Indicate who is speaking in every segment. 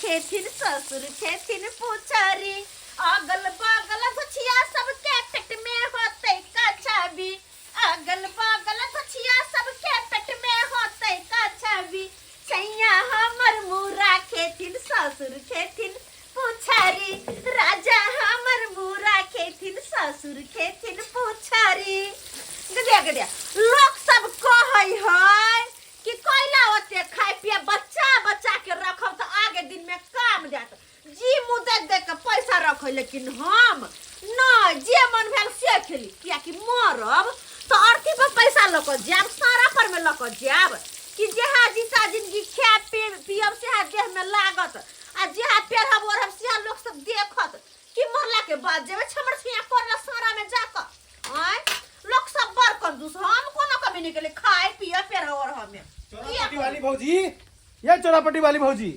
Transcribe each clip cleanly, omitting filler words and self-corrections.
Speaker 1: खेथिन ससुर खेथिन पुछरी अगल बगल बछिया सबके पेट में होते कच्छा भी अगल बगल बछिया सबके पेट में होते कच्छा भी सैया हमर मुरा खेथिन ससुर खेथिन पुछरी राजा हमर मुरा खेथिन ससुर खेथिन पुछरी गदिया गदिया लोग सब कहै है कि कोइला होते खाए पिए बच्चा बच्चा के रखब तो आगे दिन में काम जात जी मुदे दे के पैसा रखै लेकिन हम न जे मन भेल से खेली किया कि मरब तो अर्थी पर पैसा लक जाब सारा पर में लक जाब कि जेहा जीता जिंदगी खा पियब से देह में लागत आ जेहा पेरहब और हम से लोग सब देखत कि मरला के बाद जेबे छमर छिया करला सारा में जाकर आय लोग सब बर कंजूस हम कोनो कमी नहीं के खाए पिए पेरहब और हमें
Speaker 2: चोरापट्टी वाली भौजी ये चोरापट्टी वाली भौजी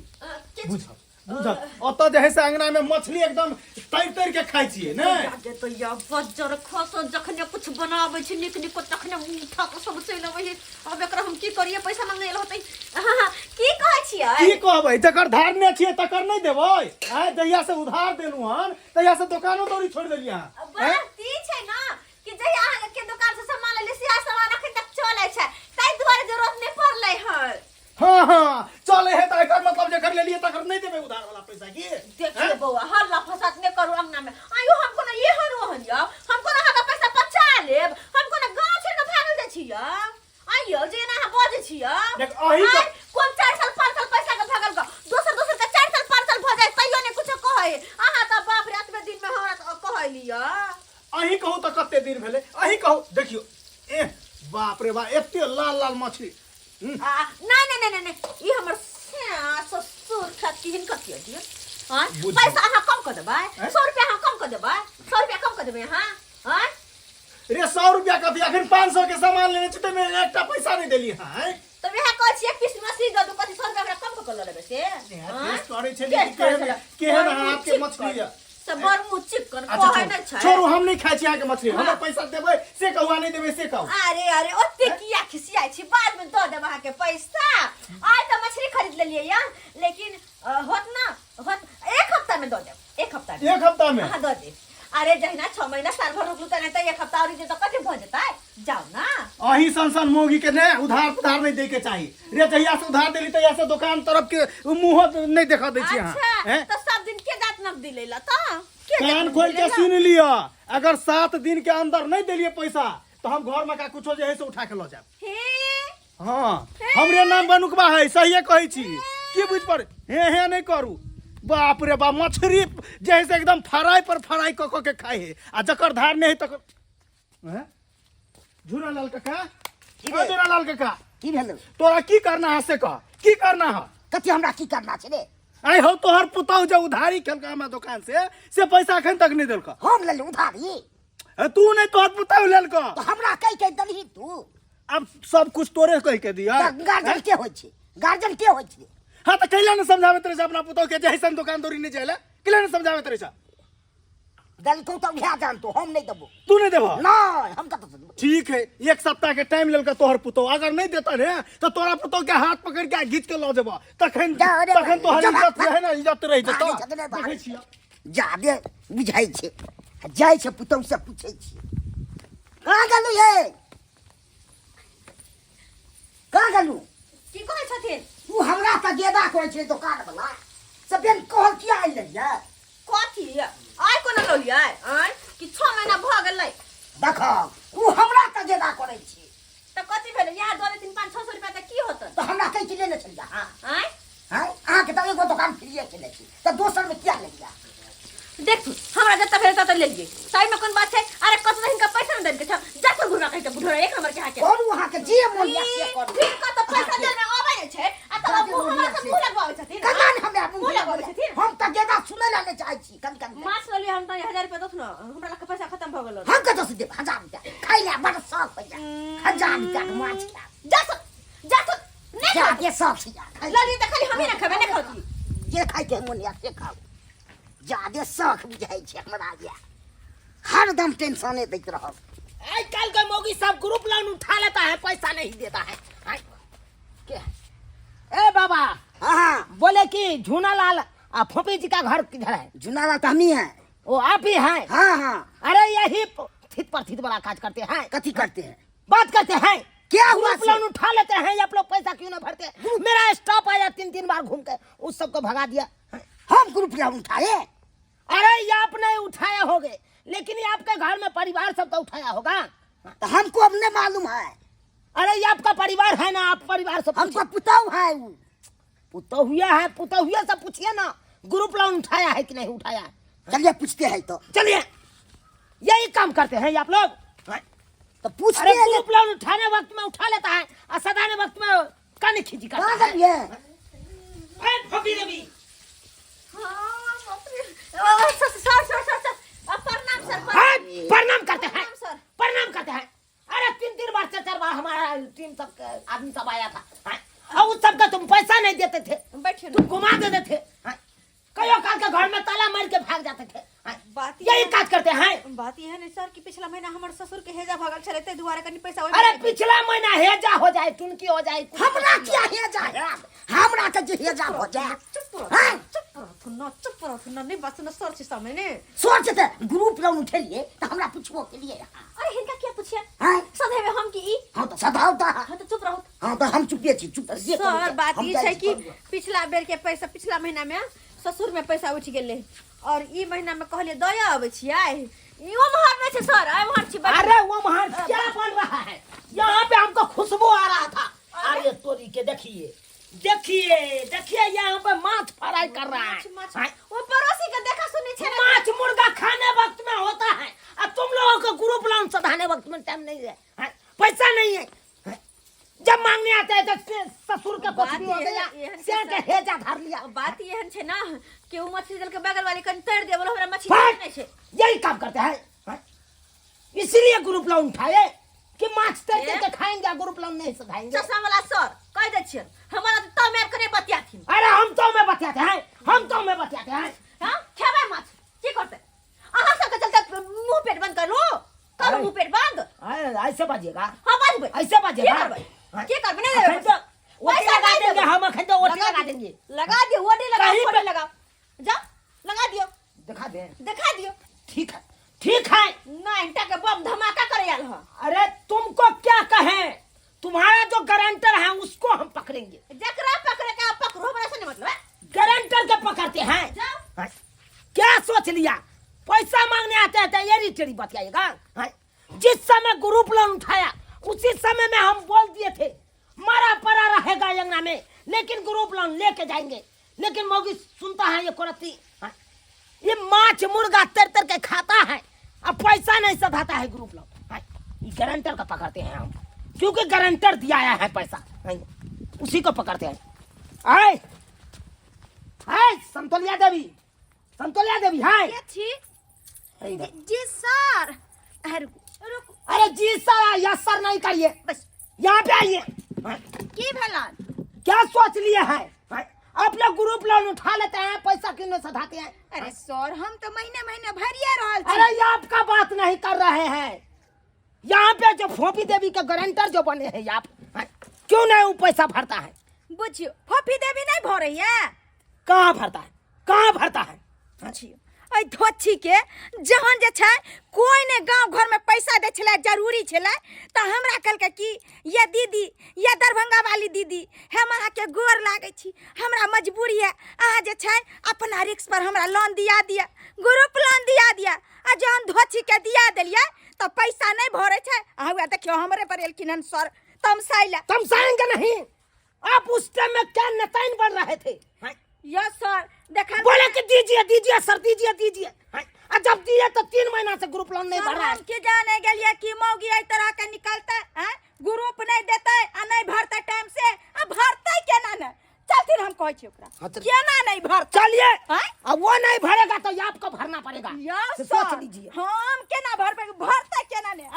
Speaker 2: बुझ बुझ अत जहे से अंगना में मछली एकदम तैर तैर के खाइ छिए ने
Speaker 1: जे तो या बजर खसो जखने कुछ बनाबै छी निक निक तखने मुठा के सब से लेबै अब एकरा हम की करिए पैसा मांगे होतै हां की कहै छियै
Speaker 2: की कहबै जकर धारने छिए तकर नहीं देबै आ जहिया से उधार देलु हन तहिया से दुकानो दौरी छोड़ देलिया
Speaker 1: बात ई छै ना कि जहिया अहाँ के दुकान से सामान ले सिया सामान अखन तक चलै छै तै दुआरे जरूरत नहीं पड़लै है
Speaker 2: हां हां चले है त एकर मतलब जे कर लेलिए तकर नहीं देबै उधार वाला पैसा की
Speaker 1: देखिए बउआ हल्ला फसाद नहीं करू अंगना में आयो हमको ना ये हरो हन या हमको ना हका पैसा बचा लेब हमको ना गांव छोड़ के भागल जाय छिया आइयो जे ना बजे छिया
Speaker 2: देख अही
Speaker 1: कोन 4 साल 5 साल पैसा के भागल का दोसर दोसर के 4 साल 5 साल भ जाय तइयो ने कुछ कहै आहा त बाप रात में दिन में हमरा कहै लिया
Speaker 2: अही कहू त कते दिन भेले अही कहू देखियो ए बाप रे बा एते लाल लाल मछली
Speaker 1: नहीं नहीं नहीं ये हमर ससुर खतिन कतिया दियो हां पैसा अहाँ कम कर देबै 100 रुपया अहाँ कम कर देबै 100 रुपया कम कर देबै हां हां
Speaker 2: रे 100 रुपया कथि अखन 500 के सामान लेने छी त मैं एकटा पैसा नहीं देली हां
Speaker 1: तो यह कहै छी 1 पीस मछली दो कथि 100 रुपया कम कर लेबै से
Speaker 2: टेस्ट करे छै केहन हाथ के मछली है
Speaker 1: सब बर मुचिक कर कहै नै छै
Speaker 2: छोरू हम नहीं खाइ छी आके मछली हमर पैसा देबै से कहू नहीं देबै से कहू
Speaker 1: अरे अरे ओते किया खिसियाइ छी बाद में दो देब अहाँ के पैसा आज त मछली खरीद लेलिए या लेकिन होत ना होत 1 हफ्ता में दो देब 1 हफ्ता में हां दो दे अरे जहिना 6 महीना साल भर रुकलू त नहीं त 1 हफ्ता और जे त कथि भ जतै जाओ ना
Speaker 2: अही संसन मोगी के ने उधार उधार नहीं दे के चाहिए रे जहिया से उधार देली तहिया से दुकान तरफ के मुंह नहीं देखा दै छी
Speaker 1: हां तो सब दिन के दांत नक दिलेला त
Speaker 2: कान खोल के सुन लियो अगर 7 दिन के अंदर नहीं देलिए पैसा तो हम घर में का कुछो जे है से उठा के ल जाब
Speaker 1: हे
Speaker 2: हां हमरे नाम बनुकबा है सहिए कहै छी की बुझ पर हे नहीं करू बाप रे बा मछली जैसे एकदम फ्राई पर फ्राई क के खाए है आ जकर धार नहीं है तकर हैं झूरा लाल काका झूरा लाल काका
Speaker 3: की भेल
Speaker 2: तोरा की करना है से कह की करना है
Speaker 3: कथि हमरा की करना छै रे
Speaker 2: आई हो तोहर पुतौ जे उधारी खेलका हमरा दुकान से पैसा अखन तक नहीं देलका
Speaker 3: हम ले उधारी
Speaker 2: तू नहीं तोहर पुतौ लेलका
Speaker 3: तो हमरा कह दलही तू
Speaker 2: अब सब कुछ तोरे कह के दिया
Speaker 3: गार्जियन के होय छै गार्जियन के होय छै
Speaker 2: हां त कैला न समझावे तरे अपना पुतौ के जैसन दुकान दौरी नहीं जायला कैला न समझावे तरे
Speaker 3: दल को तो घा जान तो हम नहीं देबो
Speaker 2: तू नहीं देबो
Speaker 3: नहीं हम कत देबो
Speaker 2: ठीक है 1 सप्ताह के टाइम लेलका तोहर पुतौ अगर नहीं देता रे तो तोरा पुतौ के हाथ पकड़ के घीच के ल जेबो तखन तोहर इज्जत रहे ना इज्जत रही त देखै छियै
Speaker 3: जादे बुझाई छै जाय छै पुतौ से पूछै छी कहां गेलु ये कहां गेलु
Speaker 1: की कहै छथिन
Speaker 3: तू हमरा त देदा कहै छै दुकान वाला से बेन कहल किया आइले ये
Speaker 1: कथि आइ कोना ललियै आइ कि 6 महीना भ गेलै
Speaker 3: देखो तू हमरा त देदा करै छी
Speaker 1: त कथि भेलै यहाँ दो 3-5-600 रुपया त की होत
Speaker 3: तो हमरा कह के लेने चलिया हां
Speaker 1: आइ
Speaker 3: हां आ के त एगो दुकान फ्री चले छी त दोसर में क्या ले लिया
Speaker 1: देख तू हमरा जत्ता भेल तत्ता ले लिए सही में कोन बात छै अरे कत दिन का पैसा न देन के छ जा तो घुरा कहि के बुढ़ा 1 नंबर के हाके
Speaker 3: और वहां के जे मोलिया से कर
Speaker 1: ठीक का त पैसा दे में आबै छै आ त अब हमरा से मुंह लगबाबै छथिन
Speaker 3: कमान हमरा
Speaker 1: मुंह लगबाबै छथिन
Speaker 3: हम त देदा सुनै ला नहीं चाहै छी कन
Speaker 1: माछ ललिए हम त 1000 रुपया दस न हमरा लग पैसा खत्म भ गेल
Speaker 3: हम कत से देब 1000 रुपया खाइ ले बड़ शौक हो जा 1000 रुपया के माछ खा
Speaker 1: जा तो नहीं
Speaker 3: जा के शौक से जा
Speaker 1: ललिए त खाली हमी न खबे न खाती
Speaker 3: जे खाइ के मोनिया से खाओ ज्यादा शौक बुझाई छै हमरा या हरदम टेंशने दैत रहब
Speaker 4: आज कल का मोगी सब ग्रुप लोन उठा लेता है पैसा नहीं देता है
Speaker 3: के
Speaker 4: ए बाबा
Speaker 3: हां
Speaker 4: बोले कि झूना लाल आप फोपी जी का घर किधर है?
Speaker 3: जुनारा तो हम ही है।
Speaker 4: वो आप ही हैं?
Speaker 3: हाँ हाँ।
Speaker 4: अरे यही थित पर थित वाला काज करते हैं।
Speaker 3: कथी करते हैं?
Speaker 4: बात करते हैं
Speaker 3: क्या हुआ
Speaker 4: ग्रुप लोन उठा लेते हैं, आप लोग पैसा क्यों ना भरते? मेरा स्टॉप आया 3-3 बार घूम के उस सबको भगा दिया।
Speaker 3: हम ग्रुप लोन उठाए?
Speaker 4: अरे ये आप नहीं उठाए होगे, लेकिन ये आपके घर में परिवार सब तो उठाया होगा।
Speaker 3: तो हमको अब नहीं मालूम है।
Speaker 4: अरे ये आपका परिवार है ना, आप परिवार से
Speaker 3: हमको पुताऊ है वो।
Speaker 4: पुतहुआ है, पुतहुआ से पूछिए ना ग्रुप लोन उठाया है कि नहीं उठाया है।
Speaker 3: चलिए पूछते हैं तो।
Speaker 4: चलिए यही काम करते हैं ये आप लोग।
Speaker 3: तो पूछते
Speaker 4: अरे
Speaker 3: हैं।
Speaker 4: ग्रुप लोन उठाने वक्त में उठा लेता है और सदाने वक्त में कानी खींची करता
Speaker 3: कहाँ
Speaker 4: है।
Speaker 3: गई है?
Speaker 4: अरे फोपी देवी,
Speaker 1: प्रणाम सर।
Speaker 4: प्रणाम करते हैं,
Speaker 1: प्रणाम सर।
Speaker 4: प्रणाम करते हैं। अरे 3-3 बार 4-4 बार हमारा टीम सब आदमी सब आया था, और उस सबका तुम पैसा नहीं देते थे,
Speaker 1: बैठिए
Speaker 4: तुम घुमा देते थे, कई काल के घर में ताला मार के भाग जाते थे।
Speaker 1: बात
Speaker 4: यही काज करते हैं।
Speaker 1: बात यह है सर कि पिछला महीना हमारे ससुर के हेजा भागल चले थे, दोबारा कनी पैसा
Speaker 4: अरे पिछला महीना हेजा हो जाए, टुनकी हो जाए,
Speaker 3: हमरा क्या हेजा है? हमरा के जो हेजा हो जाए।
Speaker 1: चुप रहो ना, नहीं बात सुनो सर से सामने ने।
Speaker 3: सोचते ग्रुप लोन उठेलिए तो हमरा पूछबो के लिए।
Speaker 1: अरे हिनका क्या पूछिए?
Speaker 3: हाँ
Speaker 1: सधे में हम की ई
Speaker 3: हाँ तो सदाओ तो।
Speaker 1: हाँ तो चुप रहो।
Speaker 3: हाँ तो हम चुपिए छी, चुप रहिए।
Speaker 1: सर बात ये है कि पिछला बेर के पैसा पिछला महीना में ससुर में पैसा उठ गेले और ई महीना में कहलिए दया आवे छियै। इहो महर में छे सर, आइ महर छी।
Speaker 4: अरे वो महान क्या बन रहा है? यहाँ पे हमको खुशबू आ रहा था। अरे तोरी के देखिए देखिए देखिए, यहाँ पे माछ फ्राई कर रहा है।
Speaker 1: वो पड़ोसी के देखा सुनी छे ना।
Speaker 4: माछ मुर्गा खाने वक्त में होता है, और तुम लोगों को ग्रुप लोन सधाने वक्त में टाइम नहीं है, पैसा नहीं है। जब मांगने आते हैं तो ससुर का कुछ भी हो गया, शेर के हेजा धर लिया।
Speaker 1: बात एहन छे ना कि वो मछली दल के बगल वाली कन तैर दे, बोलो हमरा मछली
Speaker 4: बस,
Speaker 1: नहीं छे।
Speaker 4: यही काम करते हैं। इसीलिए ग्रुप लोन उठाए कि माछ तैर के खाएंगे, ग्रुप लोन नहीं सधाएंगे।
Speaker 1: चश्मा वाला सर कह दे छियन, हमारा तो मैं करे बतियाथिन।
Speaker 4: अरे हम तो में बतियाते हैं, हम तो में बतियाते हैं।
Speaker 1: हां खेबे माछ की करते? अहां सब के चलते मुंह पेट बंद कर लो, करो मुंह पेट बंद।
Speaker 4: ऐसे बाजिएगा?
Speaker 1: हां बाजबे।
Speaker 4: ऐसे बाजिएगा?
Speaker 1: की करबे? नहीं
Speaker 4: तो ओटी लगा देंगे, हम अखन तो ओटी लगा देंगे।
Speaker 1: लगा दियो, ओटी लगा,
Speaker 4: कहीं
Speaker 1: ओटी लगा, जाओ लगा दियो,
Speaker 4: दिखा दे।
Speaker 1: दिखा दियो।
Speaker 4: ठीक है, ठीक है।
Speaker 1: ना इंटा के बम धमाका करे आल ह।
Speaker 4: अरे तुमको क्या कहें, तुम्हारा जो गारंटर है उसको हम पकड़ेंगे।
Speaker 1: जकरा पकड़े के आप पकड़ो, बड़ा से नहीं मतलब है।
Speaker 4: गारंटर के पकड़ते हैं।
Speaker 1: जाओ।
Speaker 4: क्या सोच लिया? पैसा मांगने आते हैं तो ये रिटेरी बतियाएगा। जिस समय ग्रुप लोन उठाया उसी समय में हम बोल दिए थे मारा पड़ा रहेगा यंगना में, लेकिन ग्रुप लोन लेके जाएंगे। लेकिन मोगी सुनता है ये कोरती, ये माछ मुर्गा तर तर के खाता है, अब पैसा नहीं सधाता है ग्रुप लोन। ये गारंटर का पकड़ते हैं हम, क्योंकि गारंटर दिया है पैसा, उसी को पकड़ते हैं। आए हाय संतोलिया देवी, संतोलिया देवी हाय।
Speaker 1: ये छी जी सर। अरे रुको,
Speaker 4: अरे जी सर या सर नहीं करिए,
Speaker 1: बस
Speaker 4: यहाँ पे आइए।
Speaker 1: की भलन
Speaker 4: क्या सोच लिए हैं? आप लोग ग्रुप लोन उठा लेते हैं, पैसा क्यों नहीं सधाते हैं?
Speaker 1: अरे सर हम तो महीने महीने भरिए रहल छी।
Speaker 4: अरे ये आपका बात नहीं कर रहे हैं। यहाँ पे जो फोपी देवी के गारंटर जो बने हैं आप, क्यों नहीं वो पैसा भरता है?
Speaker 1: बुझियो फोफी देवी नहीं भरे है।
Speaker 4: कहाँ भरता है, कहाँ भरता है?
Speaker 1: बुझियो ऐ धोछी के जहन जे छै कोई ने गांव घर में पैसा दे छले जरूरी छले त हमरा कहलके कि ये दीदी, ये दरभंगा वाली दीदी, हम अहाँ के गोर लागे छी, हमरा मजबूरी है, अहाँ जे छै अपना रिक्स पर हमरा लोन दिया दिया, ग्रुप लोन दिया दिया। आ जहन धोछी के दिया देलिए त पैसा नहीं भरे छै। हुआ देखियो हमरे पर एलखिन हन सर तमसाइला।
Speaker 4: तमसाएंगे नहीं, आप उस टाइम में क्या नेताइन बन रहे थे?
Speaker 1: यस सर देखा
Speaker 4: बोले कि दीजिए दीजिए सर, दीजिए दीजिए। जब दिए तो 3 महीना से ग्रुप लोन नहीं भर रहा है।
Speaker 1: हम के जाने गेलिए कि मौगी आई तरह के निकलते हैं, ग्रुप नहीं देते आ नहीं भरते टाइम से, अब भरते केना न? चल फिर हम कहै छी ओकरा केना नहीं भरते।
Speaker 4: चलिए, अब वो नहीं भरेगा तो ये आपको भरना पड़ेगा।
Speaker 1: यस
Speaker 4: सोच
Speaker 1: सर
Speaker 4: लीजिए।
Speaker 1: हम केना भरबे, भरते केना ने?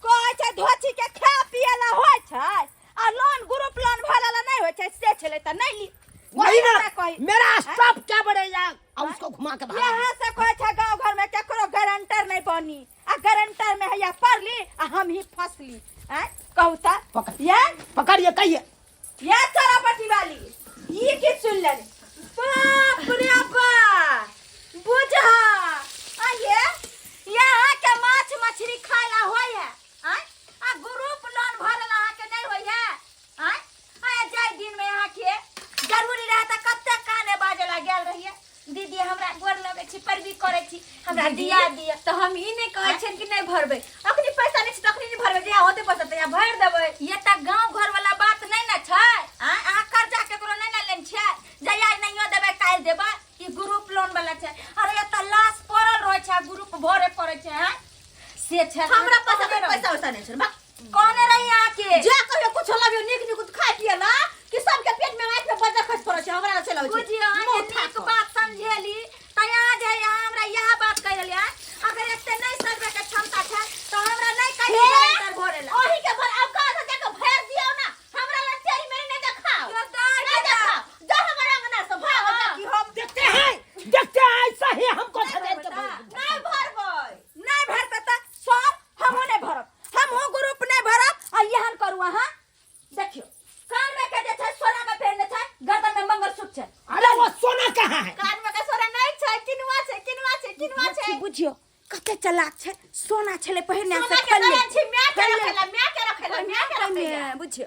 Speaker 1: कहै छै धोछी के खा पिए ला होय छै आ लोन ग्रुप लोन भरला नहीं होय छै, से छले त नहीं ली।
Speaker 4: वही ना मेरा स्टाफ क्या बढ़ेगा, अब उसको घुमा के बाहर।
Speaker 1: यहाँ से कोई था गांव घर में केकरो गारंटर नहीं बनी, आ गारंटर में हैया पढ़ली आ हम ही फंसली। कहू ता
Speaker 4: पकड़िए कहिए।
Speaker 1: ये चरापटी वाली ये की सुन ले। बाप रे दीदी हमरा गोर लगे छी पैरवी करे छी हमरा दिया दिया तो हम ई नहीं कहै छै कि नहीं भरबे अखनी पैसा नहीं छै तखनी नहीं भरबे जे होते पैसा त या भर देबै ये त गांव घर वाला बात नहीं ना छै आ कर्जा केकरो नहीं ना लेन छै जया नहियो देबै काल देबै ई ग्रुप लोन वाला छै अरे ये त लाश पड़ल रहै छै ग्रुप भरे पड़े छै हैं से छै हमरा पैसा वैसा नहीं छै बा कोने रही आके जे कहियो कुछ लबियो निक निक कुछ खाय पिए ना कि सबके पेट में आँख में बजा खस पड़े छै हमरा चलाउ छै बुझियो एक बात समझेली तया जे हमरा यह बात कह रहली अगर एते नहीं करबे के क्षमता छै तो हमरा नहीं कहि गारंटर भरेला ओही के भर अब कहां से जाके भर दियो ना हमरा ला तेरी मेरे नहीं देखाओ नहीं देखाओ जा हमरा अंगना से भाग कि हम
Speaker 4: देखते हैं सही हमको
Speaker 1: नहीं भरबै नहीं भरते त सब हमहु नहीं भरब हमहु ग्रुप नहीं भरब आ यहन करू अहां देखियो कान में के जे छै सोना के पहनने छै गर्दन में मंगलसूत्र छै
Speaker 4: अरे वो सोना कहाँ है
Speaker 1: कान में के सोना नहीं छै किनवा छै
Speaker 5: बुझियो कते चलाक छै सोना छले पहिने से
Speaker 1: सोना के
Speaker 5: खेल
Speaker 1: कहै छी मैं के रखेला
Speaker 5: बुझियो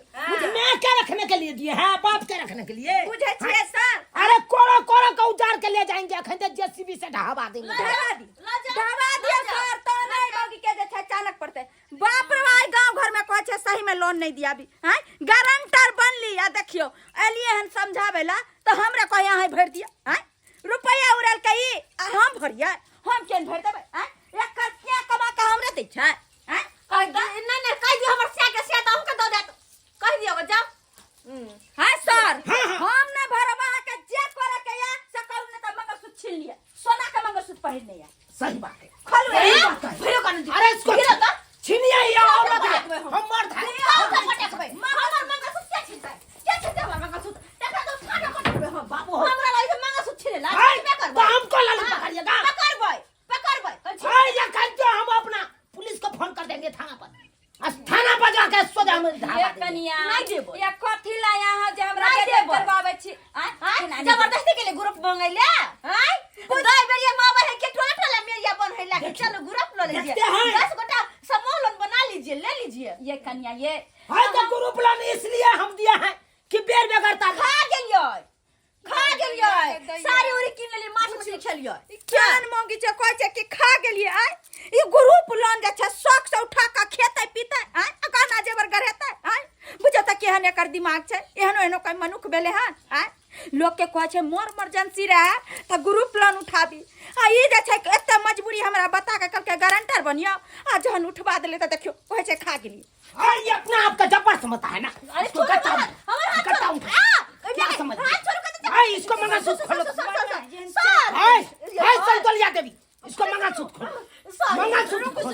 Speaker 4: मैं क्या रखने के लिए दिए हैं बाप के रखने के लिए
Speaker 1: बुझे छिए सर
Speaker 4: अरे कोड़ो कोड़ो का उतार के ले जाएंगे अखन तो जेसीबी से ढाबा देंगे
Speaker 5: ढाबा दिया सर तो नहीं होगी के जे छै अचानक पड़ते बाप रे भाई गांव घर में कहै छै सही में लोन नहीं दिया भी हैं गारंटर बन लिया देखियो एलिए हन समझावेला तो हमरा कहि अहाँ भर दिया हैं रुपया उड़ल कई हम भरिया हम केन भर देबै हैं एक क्या कमा के हमरे दै छै हैं
Speaker 1: कह दे नहीं कह दियो हमर से के त हमके दो देत कह दियो जाओ
Speaker 5: हां सर हम न भरबा के जे करे के या से कहू न त मंगलसूत्र छीन लिया सोना के मंगलसूत्र पहिर नहीं है
Speaker 4: सही बात है
Speaker 5: खोलू
Speaker 1: भरो कान
Speaker 4: अरे इसको
Speaker 1: गिरा त
Speaker 4: छीनिए या औरत है हम मर्द हैं
Speaker 1: हमर मंगलसूत्र क्या छीनता हमर मंगलसूत्र देखा तो फाटा पटकबे हम बाबू हमरा लई मंगलसूत्र छीने ला मैं करबो
Speaker 4: तो हमको लाल पकड़िएगा
Speaker 1: पकड़बै
Speaker 4: और ये कहते हम अपना पुलिस को फोन कर देंगे थाना पर थाना पर जाके सोजा हम ढाबा देंगे
Speaker 5: कनिया
Speaker 1: नहीं देबो
Speaker 5: या कथि ला यहाँ जे हमरा
Speaker 1: नहीं
Speaker 5: के
Speaker 1: देबो।
Speaker 5: करवावे छी
Speaker 1: जबरदस्ती के लिए ग्रुप मंगैले हैं दाई बेरिया मां बहन के टोला टोला मेरिया बनैला के चलो ग्रुप लो लीजिए
Speaker 4: देखते हैं।
Speaker 1: 10 गोटा समूह लोन बना लीजिए ले लीजिए
Speaker 5: ये कनिया ये
Speaker 4: हाय तो ग्रुप लोन इसलिए हम दिए हैं कि बेर बेगरता
Speaker 1: खा गेलियै सारी उरी किन लेली माछ मछली खेलियै
Speaker 5: केहन मांगी छै कहै छै कि खा गेलिए आय ई ग्रुप लोन जे छै शौक से उठा के खेतै पीतै आय गाना जेवर गढ़ेतै आय बुझो त केहन एकर दिमाग छै एहनो कोई मनुख भेले हन आय लोग के कहै छै मोर इमरजेंसी रहे त ग्रुप लोन उठाबी आ ई जे छै एते मजबूरी हमरा बता के कहलकै गारंटर बनियो आ जहन उठवा देले त देखियो कहै छै खा गेलिए
Speaker 4: और ये अपना आपका जबर समझता है ना
Speaker 1: अरे
Speaker 4: इसको
Speaker 1: छोड़
Speaker 4: गट्टा
Speaker 1: हमर हाथ
Speaker 4: गट्टा
Speaker 1: छोड़
Speaker 4: उठा क्या समझ
Speaker 1: हाथ छोड़ के
Speaker 4: हाय इसको मंगलसूत्र खोलो
Speaker 1: सर
Speaker 4: हाय हाय संतोलिया देवी इसको मंगलसूत्र खोलो मंगलसूत्र खोलो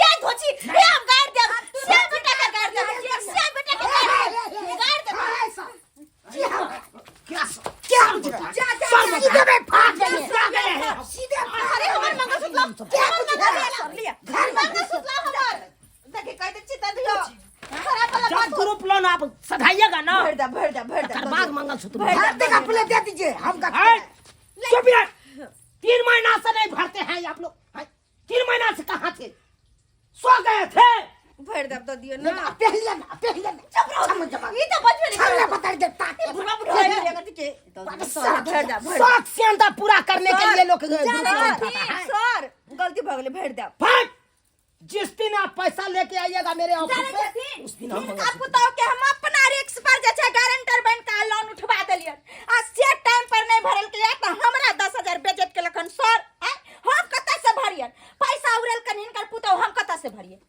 Speaker 1: ये धोची ये हम गाड़ दे से बेटा का गाड़ दे से बेटा का गाड़ दे
Speaker 4: क्या सीधे में फाड़ देंगे
Speaker 1: सीधे अरे हमर मंगलसूत्र क्या मंगलसूत्र हमर देखे कह दे चिता दियो खराब वाला
Speaker 4: जब
Speaker 1: बात
Speaker 4: ग्रुप लोन आप सधाइएगा ना
Speaker 1: भर दे
Speaker 4: कर बाद मंगलसूत्र
Speaker 3: भर देगा पहले दे दीजिए हम
Speaker 4: हाय चुप रह 3 महीना से नहीं भरते हैं आप लोग हाय 3 महीना से कहाँ थे सो गए थे
Speaker 5: भर दब तो दियो ना
Speaker 3: पहले चुप रहो समझ जमा
Speaker 1: ये तो बचवे नहीं
Speaker 3: सामने बता दे ताकि
Speaker 1: बुरा बुरा लेगा के
Speaker 5: भर दब
Speaker 4: शौक सियंता पूरा करने के लिए लोग ग्रुप लोन उठाता है
Speaker 5: सर गलती भ गेले भर दब
Speaker 4: भाई जिस दिन आप पैसा लेके आइएगा मेरे ऑफिस में उस दिन हम
Speaker 5: आप
Speaker 4: मंगलसूत्र
Speaker 5: बताओ कि हम अपना रिस्क पर जे छै गारंटर बन के लोन उठवा देलिए आ से टाइम पर नहीं भरल के त हमरा 10,000 बेजत के लखन सर हम कत से भरिए पैसा उड़ल कन हिनकर पुतो हम कत से भरिए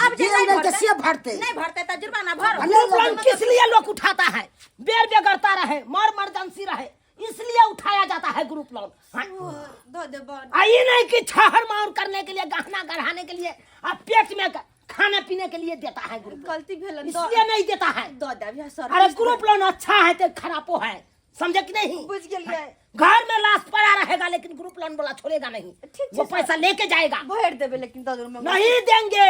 Speaker 5: अब जे
Speaker 3: जे कैसे भरते
Speaker 5: नहीं भरते त जुर्माना भरो
Speaker 4: ग्रुप लोन किस लिए लोग उठाता है बेर बेगरता रहे मर इमरजेंसी रहे इसलिए उठाया जाता है ग्रुप लोन हाँ?
Speaker 5: दो दे बन
Speaker 4: आई नहीं कि छहर मार करने के लिए गहना गढ़ाने के लिए आप पेट में खाने पीने के लिए देता है ग्रुप लोन।
Speaker 5: गलती भेल
Speaker 4: इसलिए नहीं देता है
Speaker 5: दो दब या सर
Speaker 4: अरे ग्रुप लोन अच्छा है तो खराबो है समझे कि नहीं
Speaker 5: बुझ गेलिए
Speaker 4: घर में लाश पड़ा रहेगा लेकिन ग्रुप लोन वाला छोड़ेगा नहीं
Speaker 5: ठीक
Speaker 4: वो पैसा लेके जाएगा
Speaker 5: भर देबे लेकिन दो में
Speaker 4: नहीं देंगे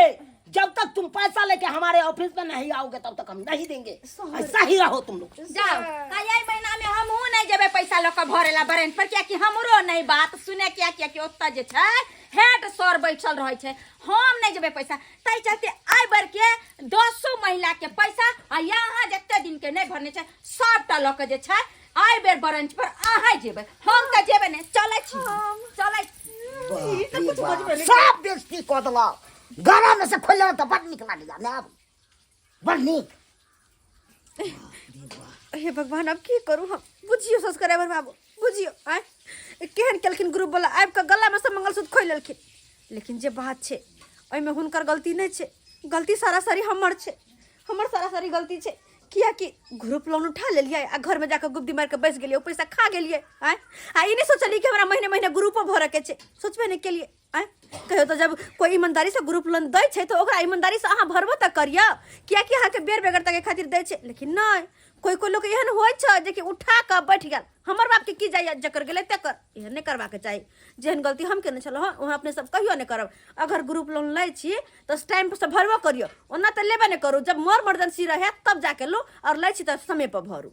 Speaker 4: जब तक तुम पैसा लेके हमारे ऑफिस में नहीं आओगे तब तक हम नहीं देंगे ऐसा ही रहो तुम लोग
Speaker 5: जाओ काई महीना में हम नहीं जेबे पैसा ल के भरेला बरेन पर क्या कि हमरो नहीं बात सुने क्या कि ओत्ता जे छै हेड सर बैठल रहे छै हम नहीं जेबे पैसा तै चलते आइ बर के 200 महिला के पैसा आ यहाँ जते दिन के नहीं भरने छै सबटा ल के जे छै आइ बेर ब्रांच पर अहाँ जेबै हम त जेबै ने चलै छी चलै
Speaker 3: सब बेइज्जती कऽ देलौ गरम में से खोलौ तऽ बड़ नीक लागैया ने अब बड़ नीक
Speaker 5: हे भगवान अब की करू हम बुझियो सब्सक्राइबर बाबू बुझियो आय केहन केलखिन ग्रुप वाला आबि कऽ गला में से मंगलसूत्र खोल लेलखिन लेकिन जे बात छै ओइमे हुनकर गलती नहीं छै गलती सरासरी हमर छै हमर सरासरी गलती छै किया कि ग्रुप लोन उठा लेलिए आ घर में जाकर गुप्ती मार के बैस गेलिए पैसा खा गेलिए आय आ ई नहीं सोचलिए कि हमरा महीने महीने ग्रुपो भरे के छै सोचबे नहीं केलिए आय कहियो तो जब कोई ईमानदारी से ग्रुप लोन दै छै तो ओकरा ईमानदारी से अहाँ भरबो त करियो किया कि अहाँ के बेर बेगरता के खातिर दै छै लेकिन नहीं कोई कोई लोग एहन होय छै जे कि उठा के बैठ गेल हमर बाप के की जाय जकर गेले तकर एहन नहीं करबा के चाही जेहन गलती हम केने छलो वहाँ अपने सब कहियो नहीं करब अगर ग्रुप लोन लै छी तो टाइम पर से भरबो करियो ओना तो लेबे नहीं करू जब मोर इमरजेंसी रहे तब जाके लो और लै छी तो समय पर भरू